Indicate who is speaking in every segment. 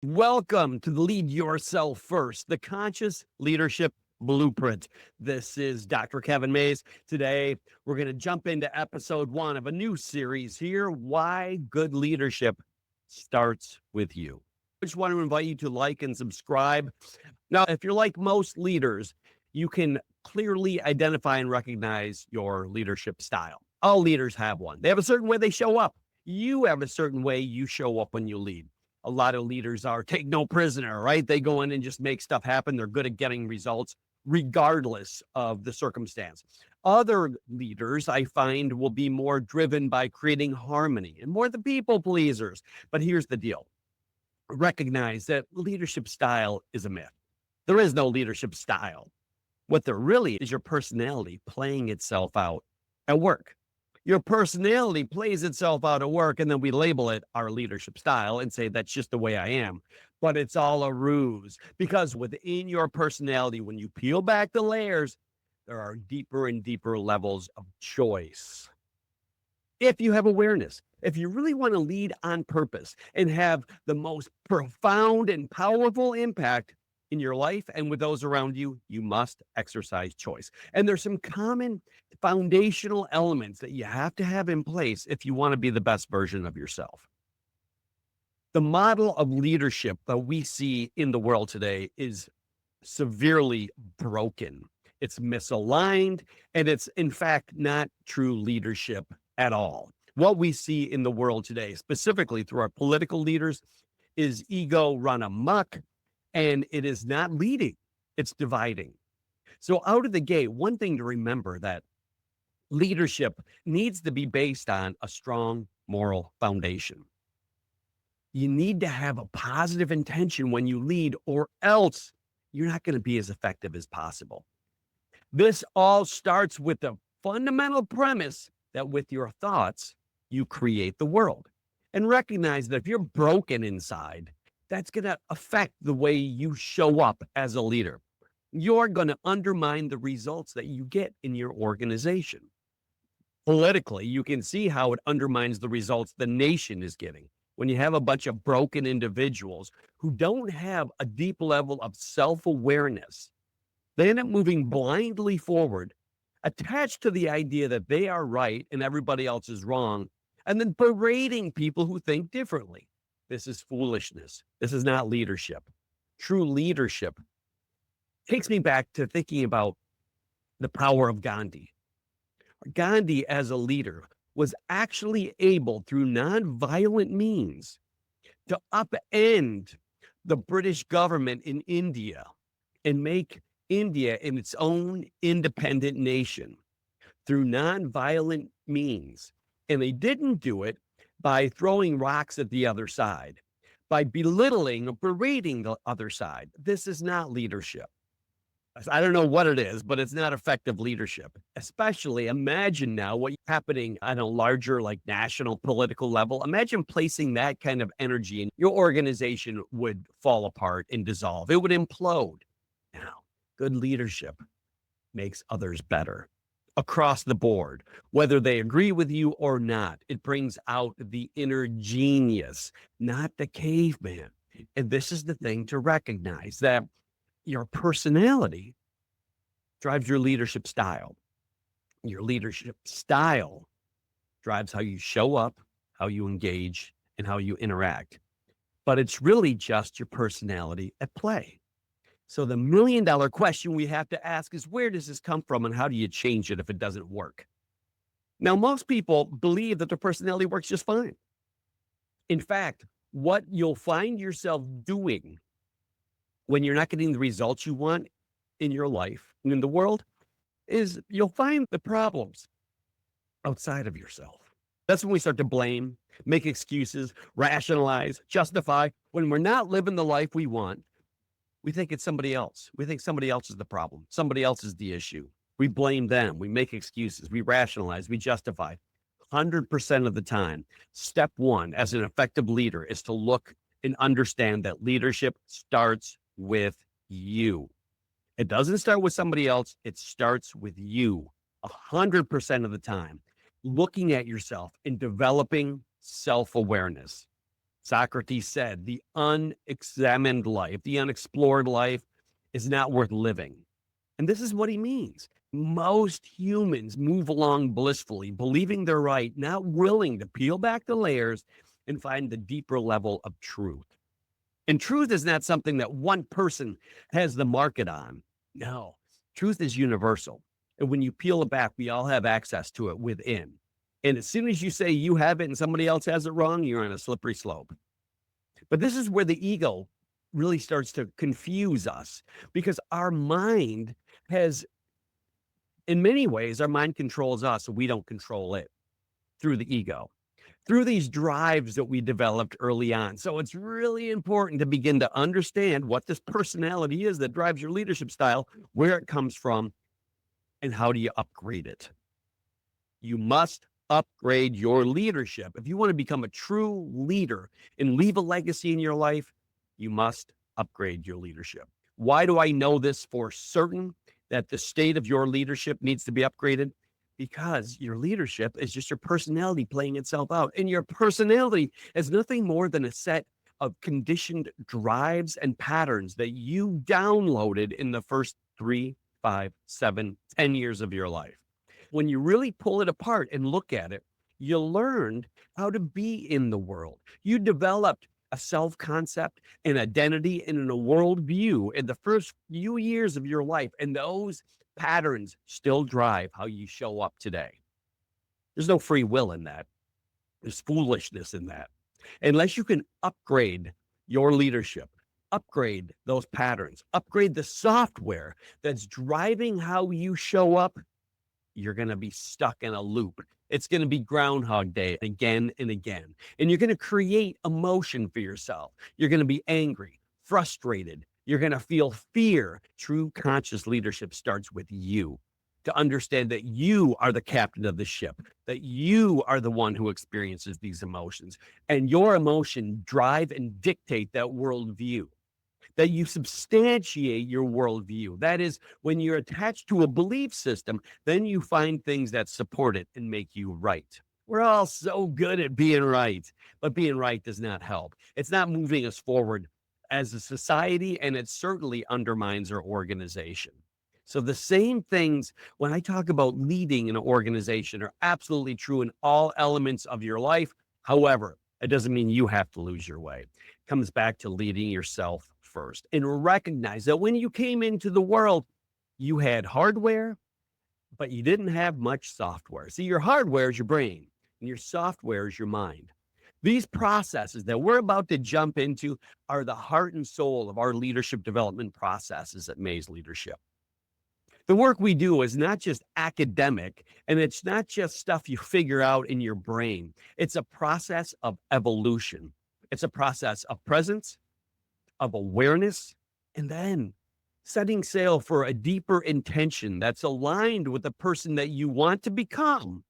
Speaker 1: Welcome to the Lead Yourself First, the Conscious Leadership Blueprint. This is Dr. Kevin Mays. Today, we're going to jump into episode 1 of a new series here, Why Good Leadership Starts With You. I just want to invite you to like and subscribe. Now, if you're like most leaders, you can clearly identify and recognize your leadership style. All leaders have one. They have a certain way they show up. You have a certain way you show up when you lead. A lot of leaders are take no prisoner, right? They go in and just make stuff happen. They're good at getting results regardless of the circumstance. Other leaders I find will be more driven by creating harmony and more the people pleasers. But here's the deal. Recognize that leadership style is a myth. There is no leadership style. What there really is your personality playing itself out at work. Your personality plays itself out at work, and then we label it our leadership style and say that's just the way I am. But it's all a ruse because within your personality, when you peel back the layers, there are deeper and deeper levels of choice. If you have awareness, if you really want to lead on purpose and have the most profound and powerful impact in your life and with those around you, you must exercise choice. And there's some common foundational elements that you have to have in place if you want to be the best version of yourself. The model of leadership that we see in the world today is severely broken. It's misaligned, and it's in fact not true leadership at all. What we see in the world today, specifically through our political leaders, is ego run amok, and it is not leading, it's dividing. So out of the gate, one thing to remember that leadership needs to be based on a strong moral foundation. You need to have a positive intention when you lead, or else you're not going to be as effective as possible. This all starts with the fundamental premise that with your thoughts, you create the world. And recognize that if you're broken inside, that's going to affect the way you show up as a leader. You're going to undermine the results that you get in your organization. Politically, you can see how it undermines the results the nation is getting. When you have a bunch of broken individuals who don't have a deep level of self-awareness, they end up moving blindly forward, attached to the idea that they are right and everybody else is wrong, and then berating people who think differently. This is foolishness. This is not leadership. True leadership takes me back to thinking about the power of Gandhi. Gandhi, as a leader, was actually able, through nonviolent means, to upend the British government in India and make India in its own independent nation through nonviolent means. And they didn't do it by throwing rocks at the other side, by belittling or berating the other side. This is not leadership. I don't know what it is, but it's not effective leadership. Especially imagine now what's happening on a larger, like national political level. Imagine placing that kind of energy in your organization would fall apart and dissolve. It would implode. Now, good leadership makes others better across the board, whether they agree with you or not. It brings out the inner genius, not the caveman. And this is the thing to recognize, that your personality drives your leadership style. Your leadership style drives how you show up, how you engage, and how you interact. But it's really just your personality at play. So the $1,000,000 question we have to ask is, where does this come from and how do you change it if it doesn't work? Now, most people believe that their personality works just fine. In fact, what you'll find yourself doing when you're not getting the results you want in your life and in the world is you'll find the problems outside of yourself. That's when we start to blame, make excuses, rationalize, justify. When we're not living the life we want, we think it's somebody else. We think somebody else is the problem. Somebody else is the issue. We blame them. We make excuses. We rationalize. We justify. 100% of the time, step one as an effective leader is to look and understand that leadership starts with you. It doesn't start with somebody else. It starts with you 100% of the time. Looking at yourself and developing self-awareness. Socrates said, the unexamined life, the unexplored life is not worth living. And this is what he means. Most humans move along blissfully, believing they're right, not willing to peel back the layers and find the deeper level of truth. And truth is not something that one person has the market on. No, truth is universal. And when you peel it back, we all have access to it within. And as soon as you say you have it and somebody else has it wrong, you're on a slippery slope. But this is where the ego really starts to confuse us because our mind has, in many ways, our mind controls us, so we don't control it through the ego, through these drives that we developed early on. So it's really important to begin to understand what this personality is that drives your leadership style, where it comes from, and how do you upgrade it. You must upgrade your leadership. If you want to become a true leader and leave a legacy in your life, you must upgrade your leadership. Why do I know this for certain that the state of your leadership needs to be upgraded? Because your leadership is just your personality playing itself out. And your personality is nothing more than a set of conditioned drives and patterns that you downloaded in the first 3, 5, 7, 10 years of your life. When you really pull it apart and look at it, you learned how to be in the world. You developed a self-concept, an identity, and a worldview in the first few years of your life. And those patterns still drive how you show up today. There's no free will in that. There's foolishness in that. Unless you can upgrade your leadership, upgrade those patterns, upgrade the software that's driving how you show up, you're going to be stuck in a loop. It's going to be Groundhog Day again and again. And you're going to create emotion for yourself. You're going to be angry, frustrated. You're going to feel fear. True conscious leadership starts with you, to understand that you are the captain of the ship, that you are the one who experiences these emotions. And your emotion drive and dictate that worldview, that you substantiate your worldview. That is, when you're attached to a belief system, then you find things that support it and make you right. We're all so good at being right, but being right does not help. It's not moving us forward as a society, and it certainly undermines our organization. So the same things when I talk about leading an organization are absolutely true in all elements of your life. However, it doesn't mean you have to lose your way. It comes back to leading yourself first and recognize that when you came into the world, you had hardware, but you didn't have much software. See, your hardware is your brain and your software is your mind. These processes that we're about to jump into are the heart and soul of our leadership development processes at Mays Leadership. The work we do is not just academic, and it's not just stuff you figure out in your brain. It's a process of evolution. It's a process of presence, of awareness, and then setting sail for a deeper intention that's aligned with the person that you want to become,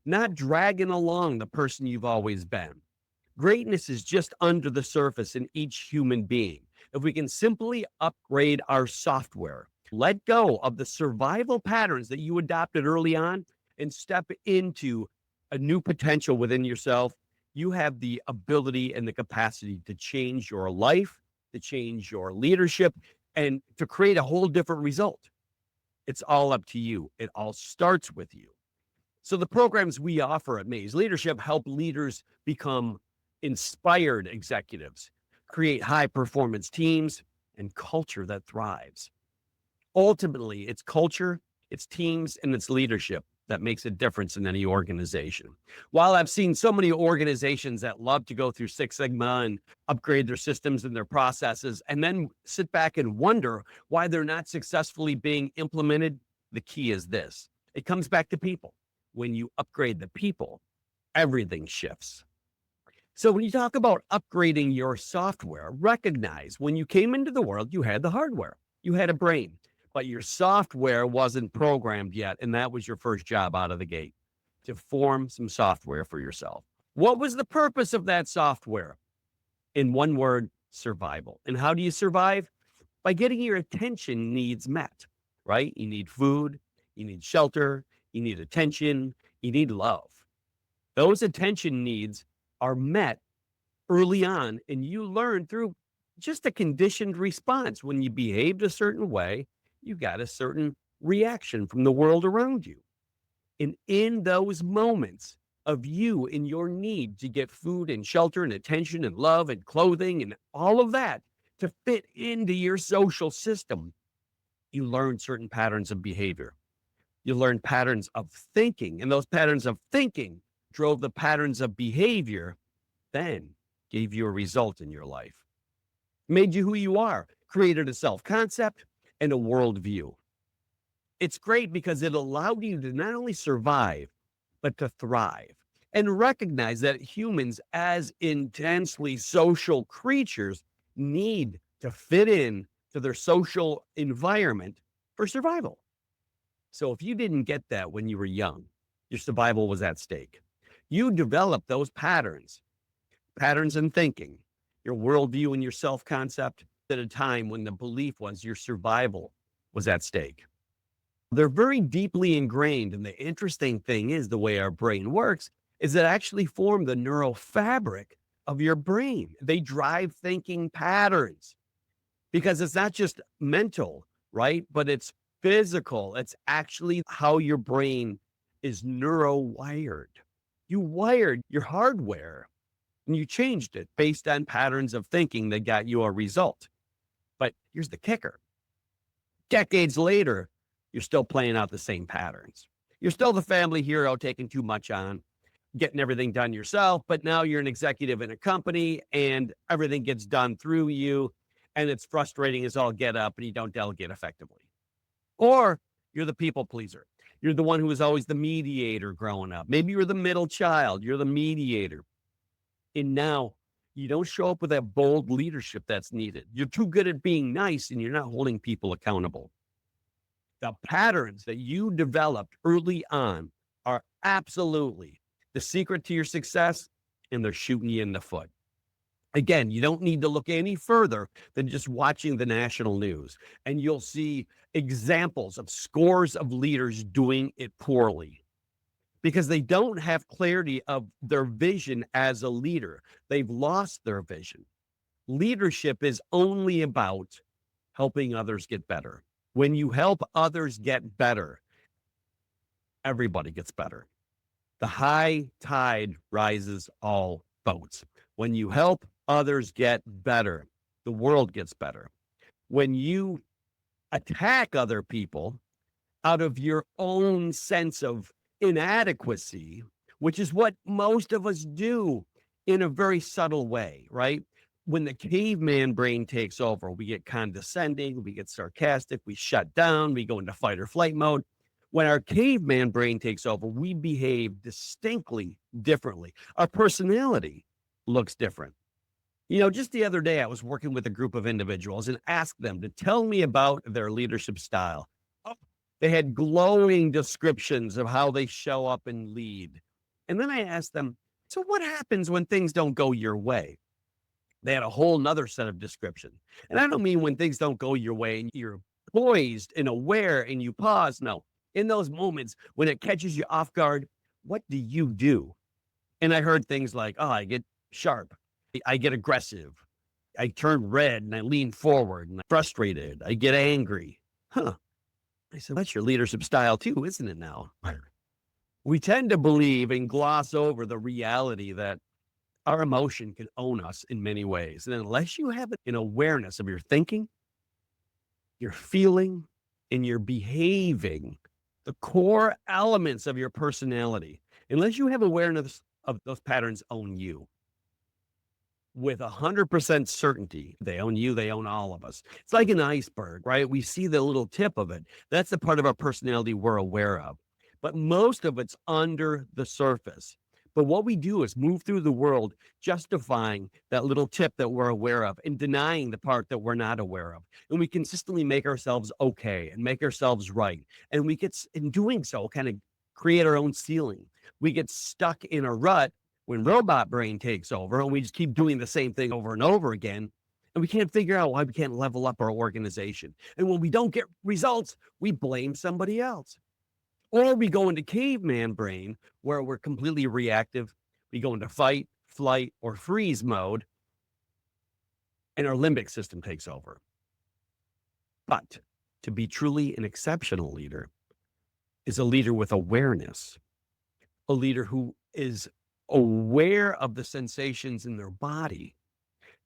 Speaker 1: not dragging along the person you've always been. Greatness is just under the surface in each human being. If we can simply upgrade our software, let go of the survival patterns that you adopted early on and step into a new potential within yourself, you have the ability and the capacity to change your life, to change your leadership, and to create a whole different result. It's all up to you. It all starts with you. So the programs we offer at Mays Leadership help leaders become inspired executives, create high performance teams, and culture that thrives. Ultimately, it's culture, it's teams, and it's leadership that makes a difference in any organization. While I've seen so many organizations that love to go through Six Sigma and upgrade their systems and their processes, and then sit back and wonder why they're not successfully being implemented, the key is this. It comes back to people. When you upgrade the people, everything shifts. So when you talk about upgrading your software, recognize when you came into the world, you had the hardware, you had a brain, but your software wasn't programmed yet. And that was your first job out of the gate, to form some software for yourself. What was the purpose of that software? In one word, survival. And how do you survive? By getting your attention needs met, right? You need food, you need shelter, you need attention, you need love. Those attention needs are met early on, and you learn through just a conditioned response. When you behaved a certain way, you got a certain reaction from the world around you. And in those moments of you in your need to get food and shelter and attention and love and clothing and all of that to fit into your social system, you learn certain patterns of behavior. You learn patterns of thinking, and those patterns of thinking drove the patterns of behavior, then gave you a result in your life, made you who you are, created a self concept and a worldview. It's great because it allowed you to not only survive, but to thrive and recognize that humans, as intensely social creatures, need to fit in to their social environment for survival. So if you didn't get that when you were young, your survival was at stake. You developed those patterns in thinking, your worldview and your self concept at a time when the belief was your survival was at stake. They're very deeply ingrained. And the interesting thing is the way our brain works is it actually form the neural fabric of your brain. They drive thinking patterns because it's not just mental, right? But it's physical. It's actually how your brain is neurowired. You wired your hardware and you changed it based on patterns of thinking that got you a result. But here's the kicker. Decades later, you're still playing out the same patterns. You're still the family hero taking too much on, getting everything done yourself, but now you're an executive in a company and everything gets done through you, and it's frustrating as all get up and you don't delegate effectively. Or you're the people pleaser. You're the one who was always the mediator growing up. Maybe you're the middle child, you're the mediator. And now you don't show up with that bold leadership that's needed. You're too good at being nice and you're not holding people accountable. The patterns that you developed early on are absolutely the secret to your success, and they're shooting you in the foot. Again, you don't need to look any further than just watching the national news, and you'll see examples of scores of leaders doing it poorly because they don't have clarity of their vision as a leader. They've lost their vision. Leadership is only about helping others get better. When you help others get better, everybody gets better. The high tide rises all boats. When you help others get better, the world gets better. When you attack other people out of your own sense of inadequacy, which is what most of us do in a very subtle way, right? When the caveman brain takes over, we get condescending, we get sarcastic, we shut down, we go into fight or flight mode. When our caveman brain takes over, we behave distinctly differently. Our personality looks different. Just the other day, I was working with a group of individuals and asked them to tell me about their leadership style. Oh, they had glowing descriptions of how they show up and lead. And then I asked them, so what happens when things don't go your way? They had a whole nother set of description. And I don't mean when things don't go your way and you're poised and aware and you pause. No, in those moments when it catches you off guard, what do you do? And I heard things like, oh, I get sharp. I get aggressive. I turn red and I lean forward and I'm frustrated. I get angry. Huh. I said, that's your leadership style too, isn't it now? We tend to believe and gloss over the reality that our emotion can own us in many ways. And unless you have an awareness of your thinking, your feeling, and your behaving, the core elements of your personality, unless you have awareness of those patterns own you with 100% certainty, they own you, they own all of us. It's like an iceberg, right? We see the little tip of it. That's the part of our personality we're aware of. But most of it's under the surface. But what we do is move through the world justifying that little tip that we're aware of and denying the part that we're not aware of. And we consistently make ourselves okay and make ourselves right. And we get, in doing so, kind of create our own ceiling. We get stuck in a rut when robot brain takes over and we just keep doing the same thing over and over again. And we can't figure out why we can't level up our organization. And when we don't get results, we blame somebody else. Or we go into caveman brain where we're completely reactive. We go into fight, flight, or freeze mode, and our limbic system takes over. But to be truly an exceptional leader is a leader with awareness, a leader who is aware of the sensations in their body,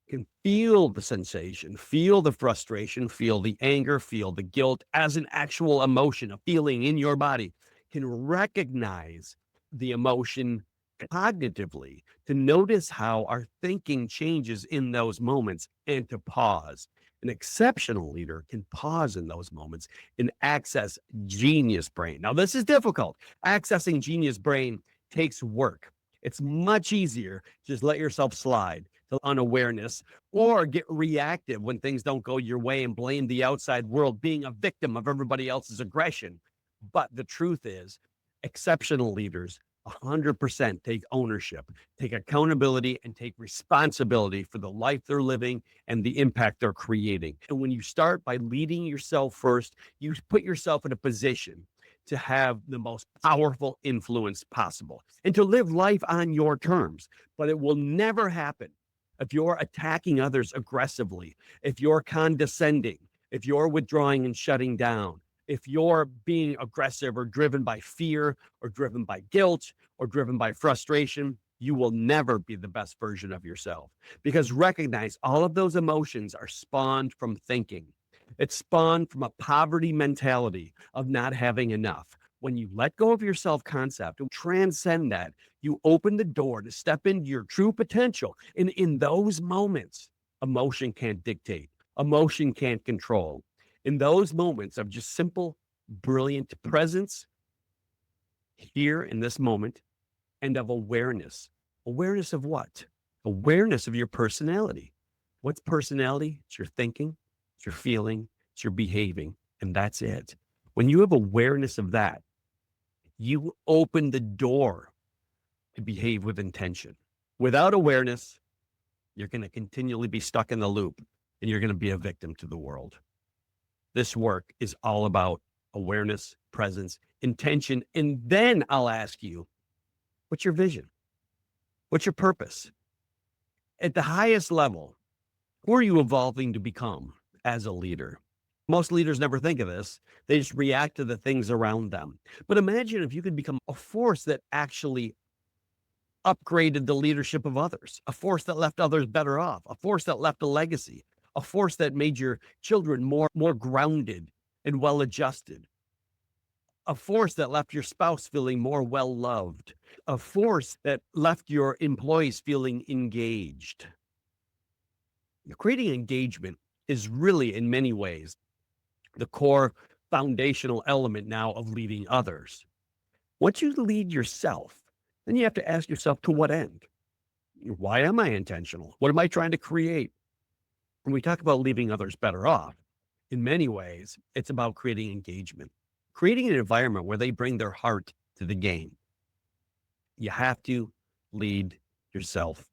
Speaker 1: can feel the sensation, feel the frustration, feel the anger, feel the guilt as an actual emotion, a feeling in your body, can recognize the emotion cognitively, to notice how our thinking changes in those moments and to pause. An exceptional leader can pause in those moments and access genius brain. Now, this is difficult. Accessing genius brain takes work. It's much easier. Just let yourself slide to unawareness or get reactive when things don't go your way and blame the outside world, being a victim of everybody else's aggression. But the truth is, exceptional leaders 100% take ownership, take accountability, and take responsibility for the life they're living and the impact they're creating. And when you start by leading yourself first, you put yourself in a position to have the most powerful influence possible and to live life on your terms. But it will never happen if you're attacking others aggressively, if you're condescending, if you're withdrawing and shutting down, if you're being aggressive or driven by fear or driven by guilt or driven by frustration. You will never be the best version of yourself, because recognize all of those emotions are spawned from thinking. It's spawned from a poverty mentality of not having enough. When you let go of your self concept and transcend that, you open the door to step into your true potential. And in those moments, emotion can't dictate, emotion can't control. In those moments of just simple, brilliant presence here in this moment and of awareness. Awareness of what? Awareness of your personality. What's personality? It's your thinking, it's your feeling, it's your behaving, and that's it. When you have awareness of that, you open the door to behave with intention. Without awareness, you're going to continually be stuck in the loop and you're going to be a victim to the world. This work is all about awareness, presence, intention. And then I'll ask you, what's your vision? What's your purpose? At the highest level, who are you evolving to become as a leader? Most leaders never think of this. They just react to the things around them. But imagine if you could become a force that actually upgraded the leadership of others, a force that left others better off, a force that left a legacy, a force that made your children more grounded and well-adjusted, a force that left your spouse feeling more well-loved, a force that left your employees feeling engaged. Creating engagement is really, in many ways, the core foundational element now of leading others. Once you lead yourself, then you have to ask yourself, to what end? Why am I intentional? What am I trying to create? When we talk about leaving others better off, in many ways, it's about creating engagement, creating an environment where they bring their heart to the game. You have to lead yourself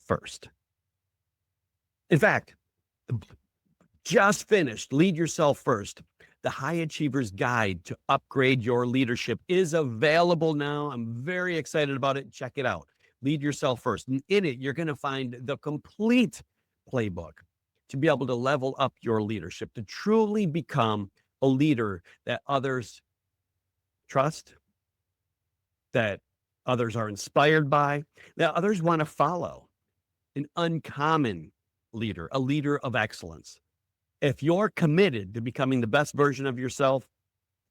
Speaker 1: first. In fact, just finished Lead Yourself First. The High Achiever's Guide to Upgrade Your Leadership is available now. I'm very excited about it. Check it out. Lead Yourself First. And in it, you're going to find the complete playbook to be able to level up your leadership, to truly become a leader that others trust, that others are inspired by, that others want to follow. An uncommon leader, a leader of excellence. If you're committed to becoming the best version of yourself,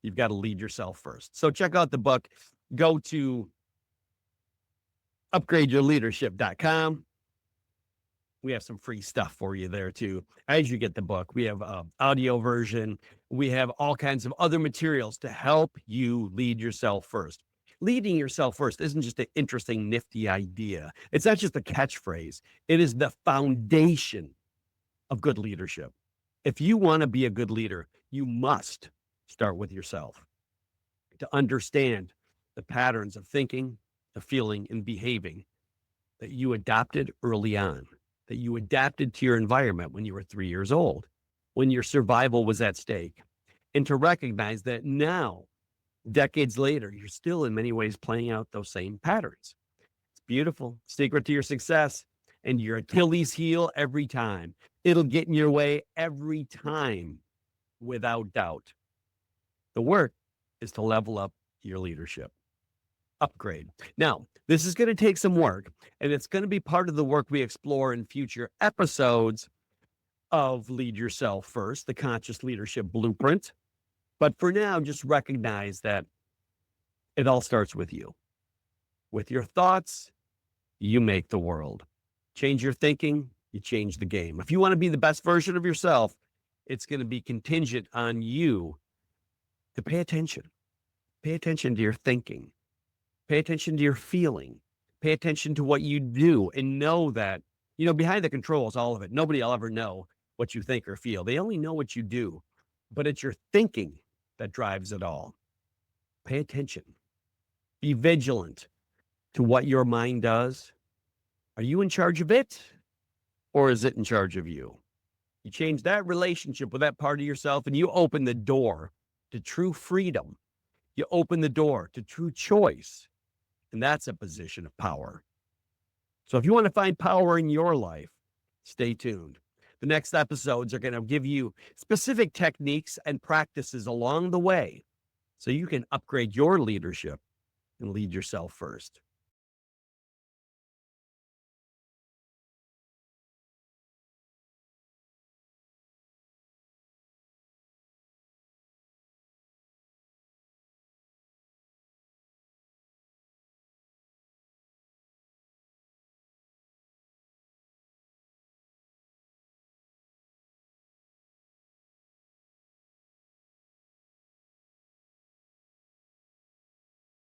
Speaker 1: you've got to lead yourself first. So check out the book. Go to upgradeyourleadership.com. We have some free stuff for you there too. As you get the book, we have audio version. We have all kinds of other materials to help you lead yourself first. Leading yourself first isn't just an interesting, nifty idea. It's not just a catchphrase. It is the foundation of good leadership. If you want to be a good leader, you must start with yourself to understand the patterns of thinking, the feeling, and behaving that you adopted early on, that you adapted to your environment when you were 3 years old, when your survival was at stake, and to recognize that now, decades later, you're still in many ways playing out those same patterns. It's Beautiful. Secret to your success and your Achilles heel every time. It'll get in your way every time, without doubt. The work is to level up your leadership. Upgrade. Now, this is going to take some work, and it's going to be part of the work we explore in future episodes of Lead Yourself First, the Conscious Leadership Blueprint. But for now, just recognize that it all starts with you. With your thoughts, you make the world. Change your thinking, you change the game. If you want to be the best version of yourself, it's going to be contingent on you to pay attention. Pay attention to your thinking. Pay attention to your feeling. Pay attention to what you do, and know that, behind the controls, all of it, nobody will ever know what you think or feel. They only know what you do, but it's your thinking that drives it all. Pay attention. Be vigilant to what your mind does. Are you in charge of it, or is it in charge of you? You change that relationship with that part of yourself, and you open the door to true freedom. You open the door to true choice, and that's a position of power. So if you want to find power in your life, stay tuned. The next episodes are going to give you specific techniques and practices along the way so you can upgrade your leadership and lead yourself first.